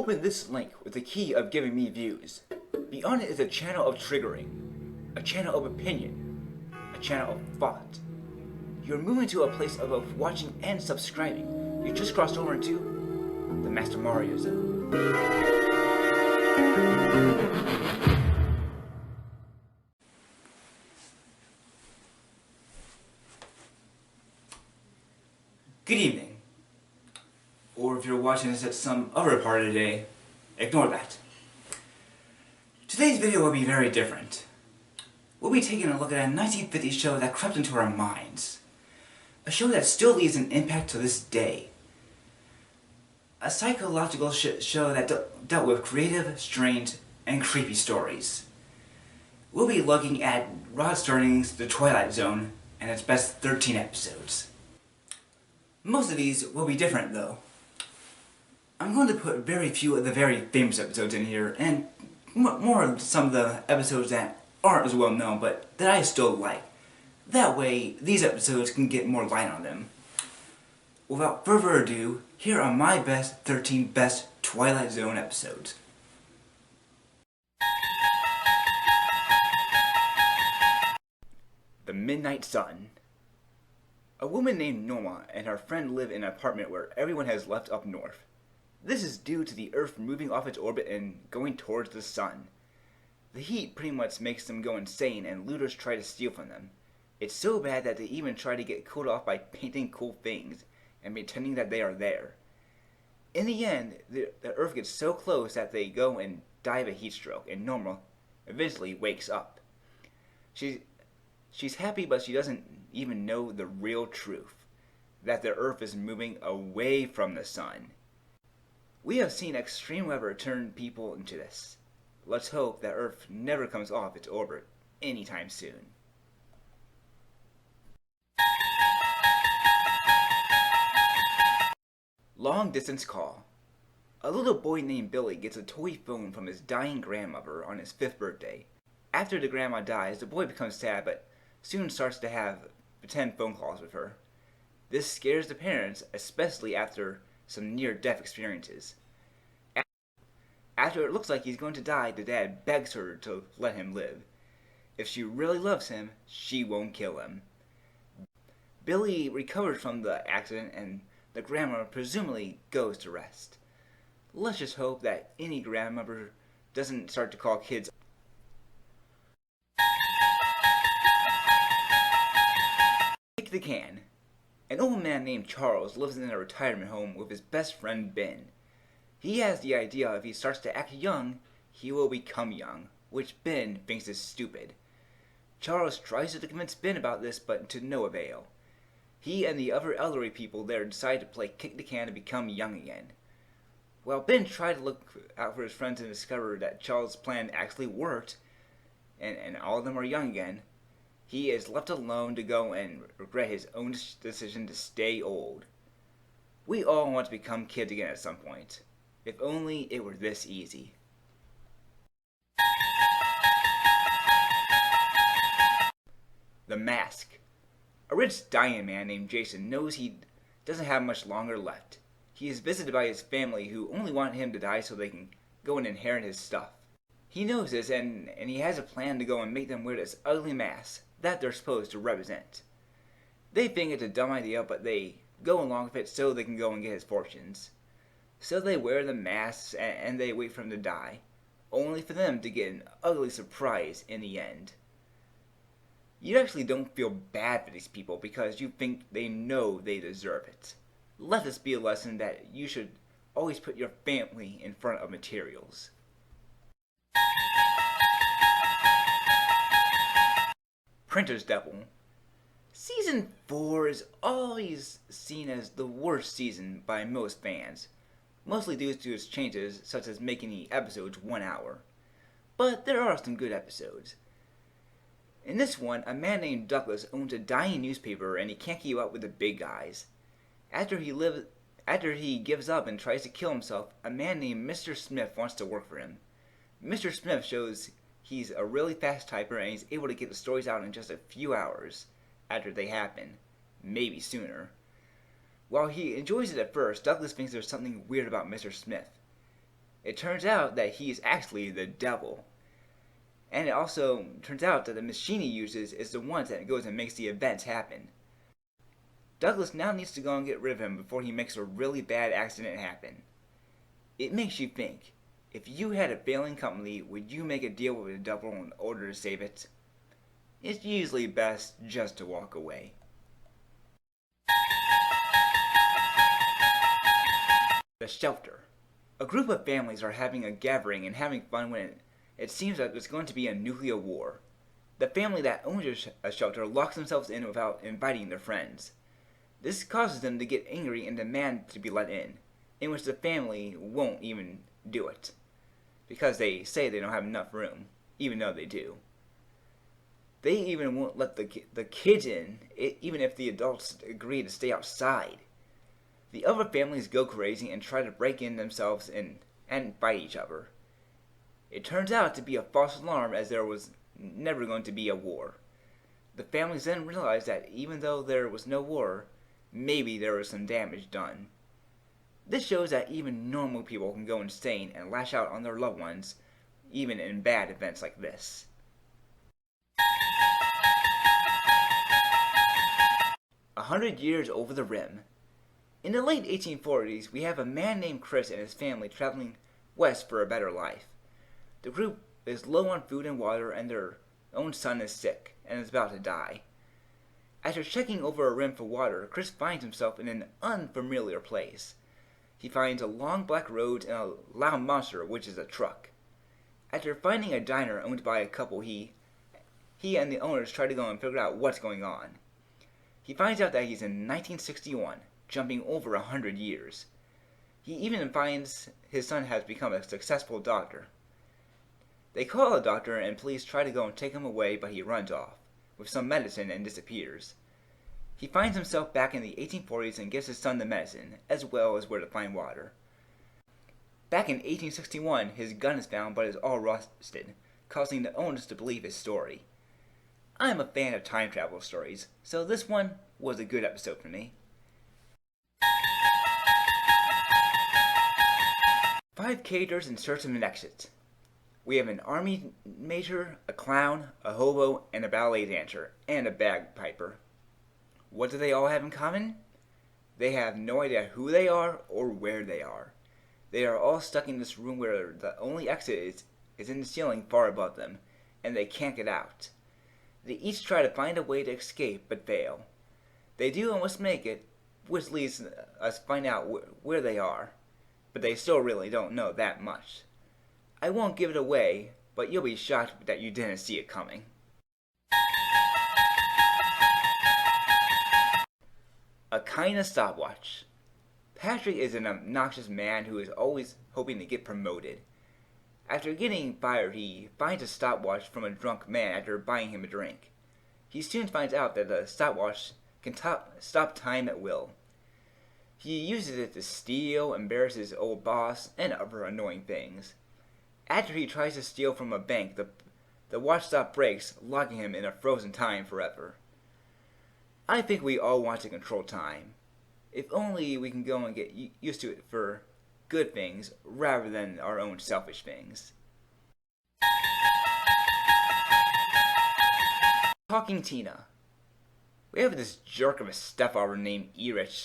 Open this link with the key of giving me views. Beyond it is a channel of triggering, a channel of opinion, a channel of thought. You're moving to a place of both watching and subscribing. You just crossed over into the Master Mario Zone. Good evening. Or if you're watching this at some other part of the day, ignore that. Today's video will be very different. We'll be taking a look at a 1950s show that crept into our minds. A show that still leaves an impact to this day. A psychological show that dealt with creative, strange, and creepy stories. We'll be looking at Rod Serling's The Twilight Zone and its best 13 episodes. Most of these will be different though. I'm going to put very few of the very famous episodes in here, and more of some of the episodes that aren't as well known, but that I still like. That way, these episodes can get more light on them. Without further ado, here are my best 13 best Twilight Zone episodes. The Midnight Sun. A woman named Norma and her friend live in an apartment where everyone has left up north. This is due to the Earth moving off its orbit and going towards the sun. The heat pretty much makes them go insane and looters try to steal from them. It's so bad that they even try to get cooled off by painting cool things and pretending that they are there. In the end, the Earth gets so close that they go and die of a heat stroke, and Norma eventually wakes up. She's happy, but she doesn't even know the real truth, that the Earth is moving away from the sun. We have seen extreme weather turn people into this. Let's hope that Earth never comes off its orbit anytime soon. Long Distance Call. A little boy named Billy gets a toy phone from his dying grandmother on his 5th birthday. After the grandma dies, the boy becomes sad, but soon starts to have pretend phone calls with her. This scares the parents, especially after some near-death experiences. After it looks like he's going to die, the dad begs her to let him live. If she really loves him, she won't kill him. Billy recovers from the accident and the grandma presumably goes to rest. Let's just hope that any grandmother doesn't start to call kids. Kick the can. An old man named Charles lives in a retirement home with his best friend Ben. He has the idea if he starts to act young, he will become young, which Ben thinks is stupid. Charles tries to convince Ben about this, but to no avail. He and the other elderly people there decide to play kick the can and become young again. While Ben tried to look out for his friends and discover that Charles' plan actually worked, and all of them are young again, he is left alone to go and regret his own decision to stay old. We all want to become kids again at some point. If only it were this easy. The Mask. A rich dying man named Jason knows he doesn't have much longer left. He is visited by his family who only want him to die so they can go and inherit his stuff. He knows this and he has a plan to go and make them wear this ugly mask that they're supposed to represent. They think it's a dumb idea, but they go along with it so they can go and get his fortunes. So they wear the masks and they wait for him to die, only for them to get an ugly surprise in the end. You actually don't feel bad for these people because you think they know they deserve it. Let this be a lesson that you should always put your family in front of materials. Printer's Devil. Season 4 is always seen as the worst season by most fans, mostly due to its changes such as making the episodes 1 hour. But there are some good episodes. In this one, a man named Douglas owns a dying newspaper and he can't keep up with the big guys. After he gives up and tries to kill himself, a man named Mr. Smith wants to work for him. Mr. Smith shows he's a really fast typer and he's able to get the stories out in just a few hours after they happen, maybe sooner. While he enjoys it at first, Douglas thinks there's something weird about Mr. Smith. It turns out that he's actually the devil. And it also turns out that the machine he uses is the one that goes and makes the events happen. Douglas now needs to go and get rid of him before he makes a really bad accident happen. It makes you think, if you had a failing company, would you make a deal with the devil in order to save it? It's usually best just to walk away. The shelter. A group of families are having a gathering and having fun when it seems that there's going to be a nuclear war. The family that owns a shelter locks themselves in without inviting their friends. This causes them to get angry and demand to be let in which the family won't even do it, because they say they don't have enough room, even though they do. They even won't let the kids in, even if the adults agree to stay outside. The other families go crazy and try to break in themselves and fight each other. It turns out to be a false alarm, as there was never going to be a war. The families then realize that even though there was no war, maybe there was some damage done. This shows that even normal people can go insane and lash out on their loved ones, even in bad events like this. 100 years over the rim. In the late 1840s, we have a man named Chris and his family traveling west for a better life. The group is low on food and water, and their own son is sick and is about to die. After checking over a rim for water, Chris finds himself in an unfamiliar place. He finds a long black road and a loud monster, which is a truck. After finding a diner owned by a couple, he and the owners try to go and figure out what's going on. He finds out that he's in 1961, jumping over 100 years. He even finds his son has become a successful doctor. They call a doctor and police try to go and take him away, but he runs off with some medicine and disappears. He finds himself back in the 1840s and gives his son the medicine, as well as where to find water. Back in 1861, his gun is found but is all rusted, causing the owners to believe his story. I am a fan of time travel stories, so this one was a good episode for me. 5 characters in search of an exit. We have an army major, a clown, a hobo, and a ballet dancer, and a bagpiper. What do they all have in common? They have no idea who they are or where they are. They are all stuck in this room where the only exit is in the ceiling far above them, and they can't get out. They each try to find a way to escape, but fail. They do almost make it, which leads us to find out where they are, but they still really don't know that much. I won't give it away, but you'll be shocked that you didn't see it coming. A kind of stopwatch. Patrick is an obnoxious man who is always hoping to get promoted. After getting fired, he finds a stopwatch from a drunk man after buying him a drink. He soon finds out that the stopwatch can stop time at will. He uses it to steal, embarrass his old boss, and other annoying things. After he tries to steal from a bank, the watch stop breaks, locking him in a frozen time forever. I think we all want to control time. If only we can go and get used to it for good things rather than our own selfish things. Talking Tina. We have this jerk of a stepfather named Erich.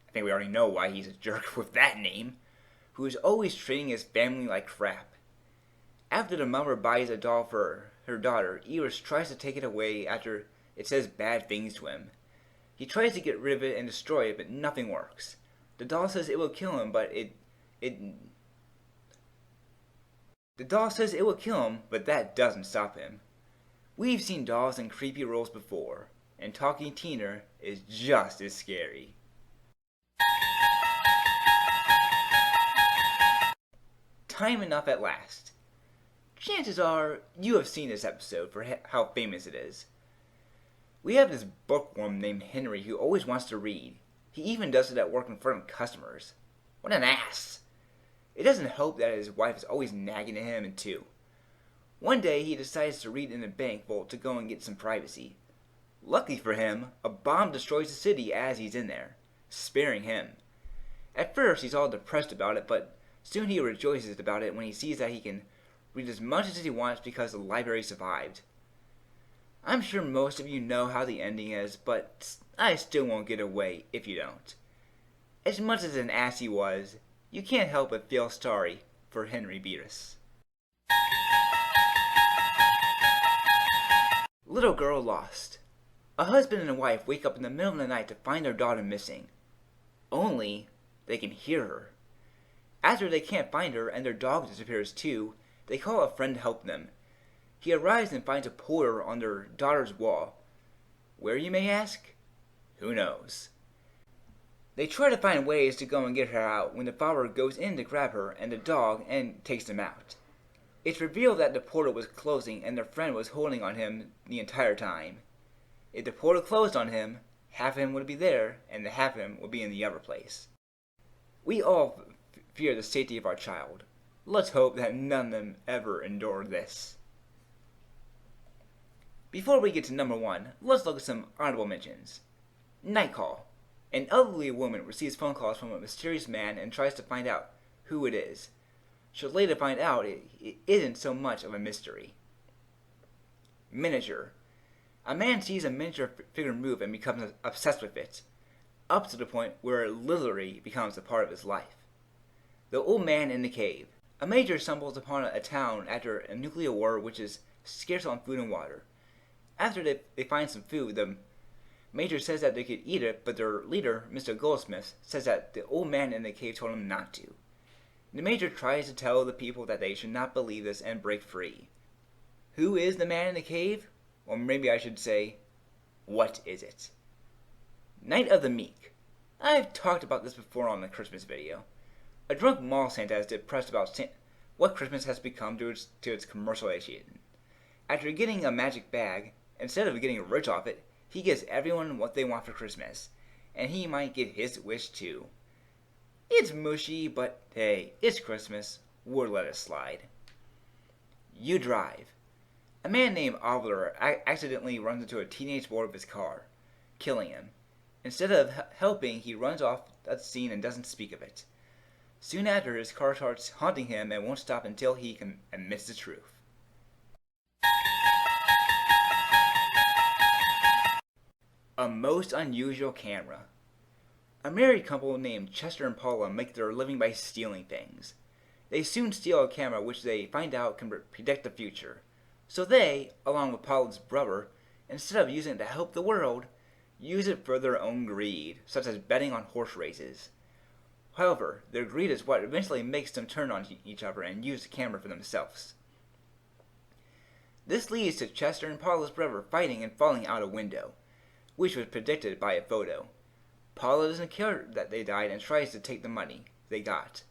I think we already know why he's a jerk with that name, who is always treating his family like crap. After the mother buys a doll for her daughter, Erich tries to take it away after it says bad things to him. He tries to get rid of it and destroy it, but nothing works. The doll says it will kill him, but that doesn't stop him. We've seen dolls in creepy roles before, and Talking Tina is just as scary. Time Enough at Last. Chances are you have seen this episode for how famous it is. We have this bookworm named Henry who always wants to read. He even does it at work in front of customers. What an ass! It doesn't help that his wife is always nagging at him too. One day he decides to read in a bank vault to go and get some privacy. Luckily for him, a bomb destroys the city as he's in there, sparing him. At first he's all depressed about it, but soon he rejoices about it when he sees that he can read as much as he wants because the library survived. I'm sure most of you know how the ending is, but I still won't get away if you don't. As much as an ass he was, you can't help but feel sorry for Henry Beatrice. Little girl lost. A husband and a wife wake up in the middle of the night to find their daughter missing. Only they can hear her. After they can't find her and their dog disappears too, they call a friend to help them. He arrives and finds a poster on their daughter's wall. Where, you may ask? Who knows? They try to find ways to go and get her out when the father goes in to grab her and the dog and takes them out. It's revealed that the portal was closing and their friend was holding on him the entire time. If the portal closed on him, half of him would be there and the half of him would be in the other place. We all fear the safety of our child. Let's hope that none of them ever endure this. Before we get to number 1, let's look at some honorable mentions. Night Call. An elderly woman receives phone calls from a mysterious man and tries to find out who it is. She'll later find out it isn't so much of a mystery. Miniature. A man sees a miniature figure move and becomes obsessed with it, up to the point where it literally becomes a part of his life. The Old Man in the Cave. A major stumbles upon a town after a nuclear war which is scarce on food and water. After they find some food, the major says that they could eat it, but their leader, Mr. Goldsmith, says that the old man in the cave told him not to. The major tries to tell the people that they should not believe this and break free. Who is the man in the cave? Or maybe I should say, what is it? Night of the Meek. I've talked about this before on the Christmas video. A drunk mall Santa is depressed about what Christmas has become due to its commercialization. After getting a magic bag, instead of getting rich off it, he gives everyone what they want for Christmas, and he might get his wish too. It's mushy, but hey, it's Christmas. We'll let it slide. You Drive. A man named Oliver accidentally runs into a teenage boy with his car, killing him. Instead of helping, he runs off that scene and doesn't speak of it. Soon after, his car starts haunting him and won't stop until he admits the truth. A most unusual camera. A married couple named Chester and Paula make their living by stealing things. They soon steal a camera which they find out can predict the future. So they, along with Paula's brother, instead of using it to help the world, use it for their own greed, such as betting on horse races. However, their greed is what eventually makes them turn on each other and use the camera for themselves. This leads to Chester and Paula's brother fighting and falling out a window, which was predicted by a photo. Paula doesn't care that they died and tries to take the money they got,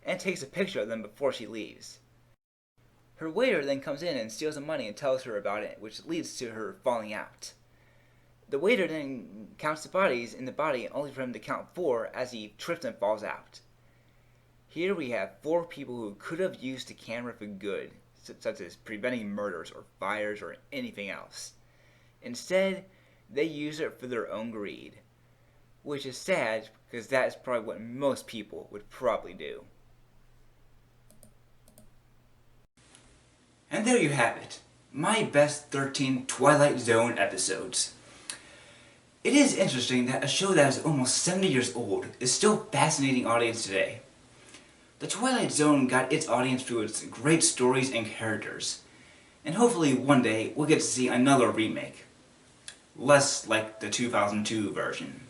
and takes a picture of them before she leaves. Her waiter then comes in and steals the money and tells her about it, which leads to her falling out. The waiter then counts the bodies in the body only for him to count 4 as he trips and falls out. Here we have 4 people who could have used the camera for good, such as preventing murders or fires or anything else. Instead, they use it for their own greed, which is sad because that is probably what most people would probably do. And there you have it, my best 13 Twilight Zone episodes. It is interesting that a show that is almost 70 years old is still fascinating audience today. The Twilight Zone got its audience through its great stories and characters, and hopefully one day we'll get to see another remake. Less like the 2002 version.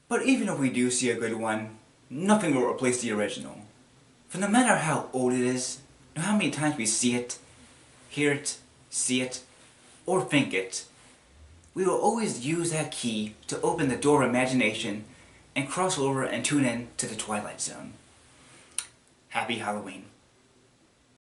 But even if we do see a good one, nothing will replace the original. For no matter how old it is, no how many times we see it, hear it, see it, or think it, we will always use that key to open the door of imagination and cross over and tune in to the Twilight Zone. Happy Halloween.